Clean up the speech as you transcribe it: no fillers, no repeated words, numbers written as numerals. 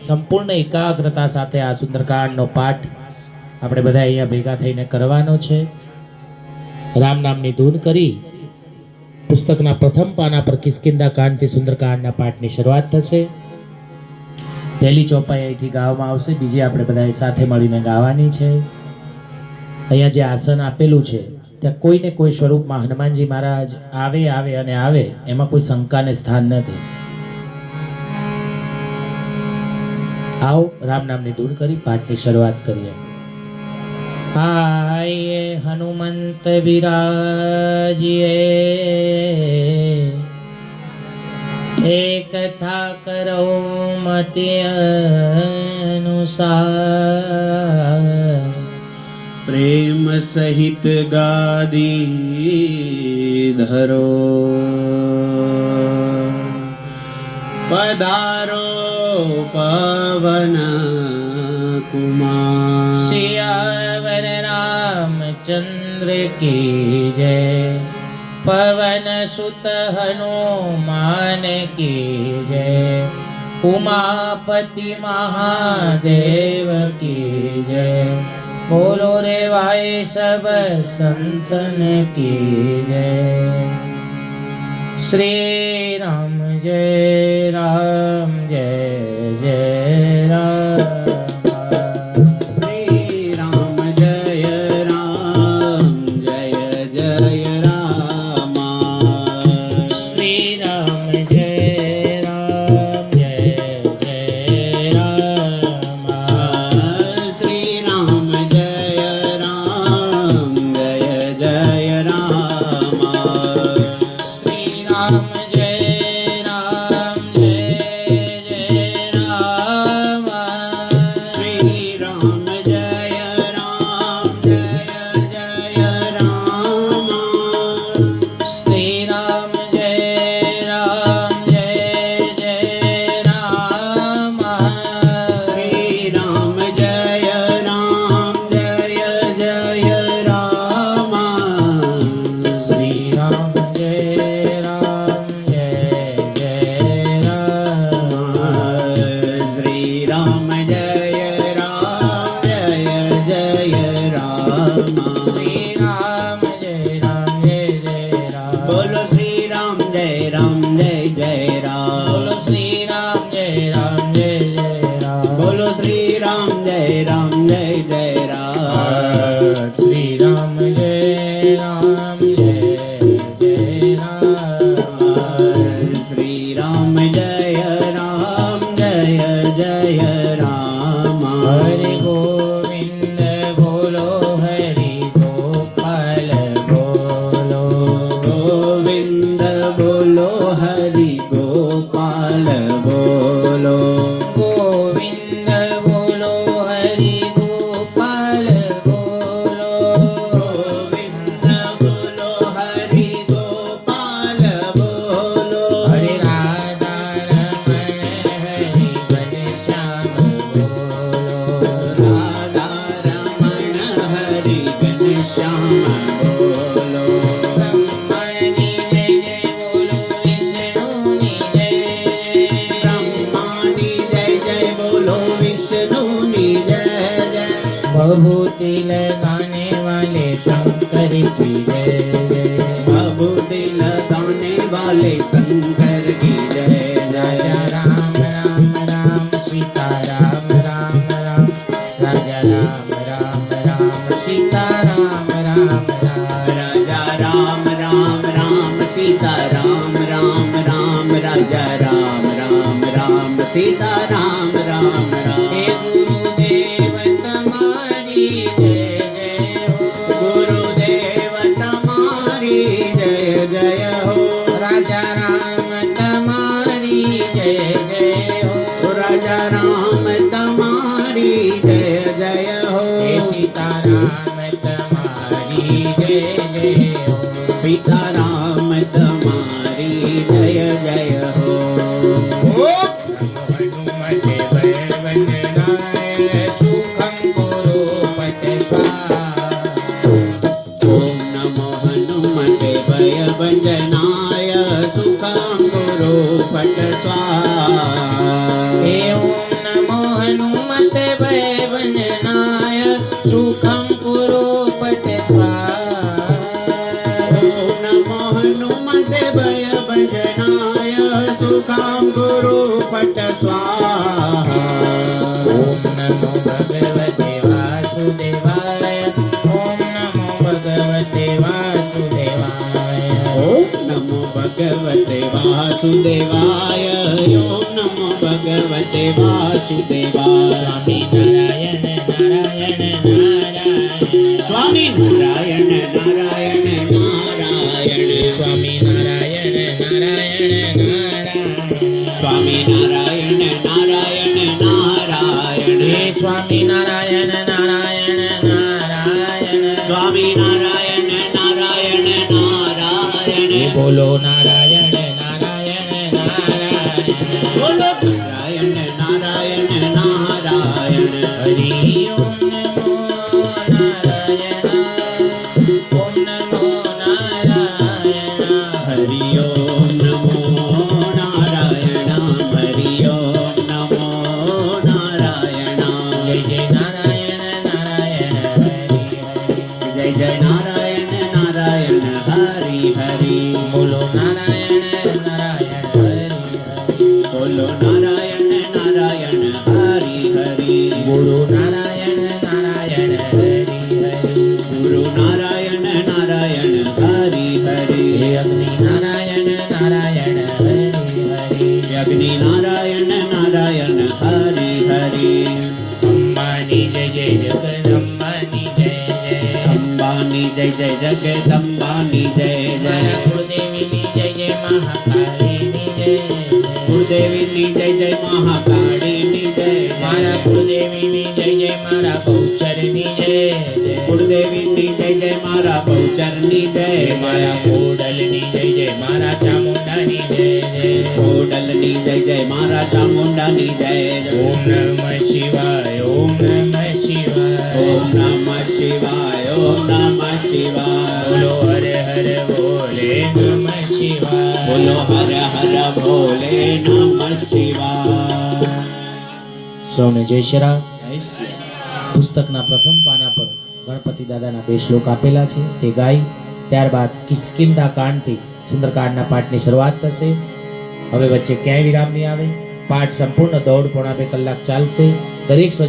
સંપૂર્ણ એકાગ્રતા સાથે આ સુંદરકાંડનો પાઠ આપણે બધા અહીંયા ભેગા થઈને કરવાનો છે. રામ નામની ધૂન કરી પુસ્તકના પ્રથમ પાના પર કિષ્કિંધા કાંડથી સુંદરકાંડના પાઠની શરૂઆત થશે. પહેલી ચોપાઈ અહીંથી ગાવામાં આવશે, બીજી આપણે બધાએ સાથે મળીને ગાવાની છે. અહીંયા જે આસન આપેલું છે ત્યાં કોઈને કોઈ સ્વરૂપમાં હનુમાનજી મહારાજ આવે અને આવે, એમાં કોઈ શંકાને સ્થાન નથી. आओ राम नाम ની ધૂન કરી પાઠની શરૂઆત કરીએ. आइए हनुमंत विराजिए, एक था करो मति अनुसार, प्रेम सहित गादी धरो, पधारो पवन कुमार. सियावर रामचंद्र की जय, पवन सुत हनुमान की जय, उमापति महादेव की जय, बोलो रे भाई सब संतन की जय. श्री राम जय राम जय जय राम. श्री राम जय राम जय जय राम. श्री राम जय राम जय जय राम. श्री राम जय राम जय जय राम. श्री राम जय राम जय जय राम. श्री राम जय राम जय जय राम. श्री राम जय राम जय जय राम. श्री राम जय राम जय जय राम. श्री राम जय राम जय जय राम. श्री राम जय राम जय जय राम. श्री राम जय राम जय जय राम. बोलो श्री राम जय राम जय जय राम. बोलो श्री राम जय राम जय जय राम. बोलो श्री राम जय राम जय जय राम. श्री राम जय राम जय जय राम. श्री राम जय राम जय जय राम. हरि गोविंद बोलो, हरि गोपाल बोलो. गोविंद बोलो, हरि गोपाल बोलो. गोविंद बोलो, हरि गोपाल बोलो. गोविंद बोलो, हरि गोपाल बोलो. हरे राधा रमण हरि घनश्याम बोलो. राधा रमण हरि घनश्याम बोलो. ब्रह्मणि जय जय बोलो, विष्णुनि जय जय. ब्रह्मानि जय जय बोलो, विष्णुनि जय जय. भभूति लगाने वाले शंकर की जय जय. भभूति लगाने वाले शंकर की जय राजा जय. राम राम राम, सीता राम राम राम. राजा राम राम राम, सीता राम राम राम. राजा राम राम राम, सीता राम राम राम. राजा राम राम राम, सीता राम राम राम. हे गुरुदेव तुम्हारी जय जय हो. गुरुदेव तुम्हारी जय जय हो. राजा राम तुम्हारी जय जय हो. राजा राम तुम्हारी जय जय हो. हे सीता राम तुम्हारी जय जय हो. सीता राम तुम्हारी जय जय हो. हनुमते भय वंदनाय, सुखं कुरु पते स्वाहा. ओम नमो हनुमते भय भंजनाय, सुखं कुरु पट स्वाहा. हे ओम नमो सुखां गुरु पट स्वाहा ओम नमो भगवते वासुदेवाय ओम नमो भगवते वासुदेवाय ओम नमो भगवते वासुदेवाय ओम नमो भगवते वासुदेवाय स्वामी नारायण नारायण स्वामी नारायण नारायण नारायण स्वामी नारायण नारायण नारायण स्वामी नारायण नारायण नारायण स्वामी नारायण नारायण नारायण स्वामी नारायण नारायण नारायण बोलो नारायण नारायण नारायण बोलो नारायण नारायण नारायण हरि ओम नमो नारायण ओम नमो नारायण हरि ओम नमो नारायण हरि ओम नमो नारायण जय जय नारायण नारायण हरि जय जय नारायण नारायण हरि हरि बोलो नारायण नारायण हरि बोलो नारायण नारायण हरि हरि गुरु नारायण नारायण हरि हरि गुरु नारायण नारायण हरि हरि अग्नि नारायण नारायण हरि हरि अग्नि नारायण नारायण हरि हरि अम्बानी जय जय जगदम्बानी जय जय अंबानी जय जय जगदम्बानी जय मारा जय कुलदेवीनी जय जय महाकालीनी जय कुलदेवीनी जय जय महाकाळीनी जय मारा कुलदेवीनी जय जय मारा गौचरनी जय कुलदेवीनी जय जय मारा बहुचरनी जय मारा कोडलनी जय जय मारा चामुंडानी जय जय कोडलनी जय जय मारा चामुंडानी जय ओम नमः शिवाय ओम नमः शिवाय ओम नमः शिवाय ओम नमः शिवाय बोलो हर हर बोले नमः शिवाय बोलो हर हर भोले नमः शिवाय સૌને જય શ્રી રામ जय श्री પુસ્તકના પ્રથમ પાના પર ગણપતિ દાદાના બે શ્લોક આપેલા છે તે ગાઈ ત્યારબાદ કિષ્કિંધા કાંડથી સુંદરકાંડના પાઠની શરૂઆત થશે હવે વચ્ચે ક્યાંય વિરામ નહીં આવે પાઠ સંપૂર્ણ દોઢ પોણા 2 કલાક ચાલશે દરેક